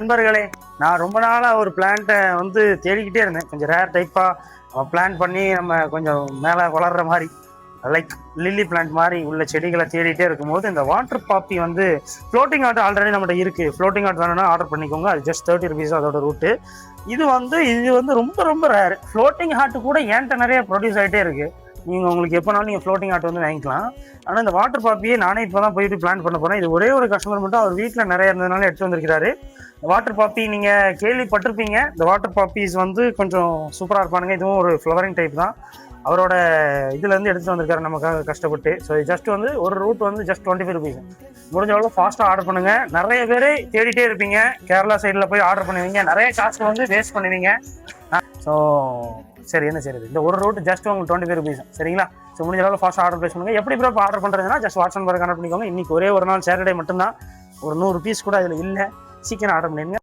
நண்பர்களே, நான் ரொம்ப நாளாக ஒரு பிளான்ட்டை வந்து தேடிக்கிட்டே இருந்தேன். கொஞ்சம் ரேர் டைப்பாக பிளான் பண்ணி நம்ம கொஞ்சம் மேலே வளர்கிற மாதிரி, லைக் லில்லி பிளான்ட் மாதிரி உள்ள செடிகளை தேடிட்டே இருக்கும்போது இந்த வாட்டர் பாப்பி வந்து ஃப்ளோட்டிங் ஆர்ட் ஆல்ரெடி நம்மகிட்ட இருக்குது. ஃப்ளோட்டிங் ஆர்ட் வேணும்னா ஆர்டர் பண்ணிக்கோங்க. அது ஜஸ்ட் 30 rupees அதோட ரூட்டு. இது வந்து ரொம்ப ரொம்ப ரேர். ஃப்ளோட்டிங் ஹார்ட் கூட என்கிட்ட நிறைய ப்ரொடியூஸ் ஆகிட்டே இருக்குது. உங்களுக்கு எப்போனாலும் நீங்கள் ஃப்ளோட்டிங் ஆர்ட் வந்து வாங்கிக்கலாம். ஆனால் இந்த வாட்டர் பாப்பியே நானே இப்போ தான் போயிட்டு பிளான் பண்ண போகிறேன். இது ஒரே ஒரு கஸ்டமர் மட்டும் அவர் வீட்டில் நிறைய இருந்ததுனால எடுத்து வந்திருக்கிறாரு. வாட்டர் பாப்பி நீங்கள் கேள்விப்பட்டிருப்பீங்க. இந்த வாட்டர் பாப்பீஸ் வந்து கொஞ்சம் சூப்பராக இருப்பானுங்க. இதுவும் ஒரு ஃப்ளவரிங் டைப் தான். அவரோட இதுலேருந்து எடுத்துகிட்டு வந்திருக்காரு நமக்காக கஷ்டப்பட்டு. ஸோ ஜஸ்ட் வந்து ஒரு ரூட் வந்து ஜஸ்ட் 25 rupees. முடிஞ்ச அளவு ஃபாஸ்ட்டாக ஆர்டர் பண்ணுங்கள். நிறைய பேர் தேடிட்டே இருப்பீங்க. கேரளா சைடில் போய் ஆர்டர் பண்ணுவீங்க. நிறைய காசு வந்து வேஸ்ட் பண்ணுவீங்க. ஸோ சரி, என்ன செய்யுது, இந்த ஒரு ரூட் ஜஸ்ட் உங்களுக்கு 25 rupees. சரிங்களா? ஸோ முடிஞ்ச அளவு ஃபாஸ்ட்டாக ஆர்டர் ப்ளேஸ் பண்ணுங்கள். எப்படி ப்ரோ ஆர்டர் பண்ணுறதுன்னா ஜஸ்ட் வாட்ஸ்அப் நம்பர் கனெக்ட் பண்ணிக்கோங்க. இன்றைக்கி ஒரே ஒரு நாள் சாட்டர்டே மட்டும்தான். ஒரு 100 rupees கூட அதில் இல்லை. சீக்கிரம் ஆர்டர் பண்ணிடுங்க.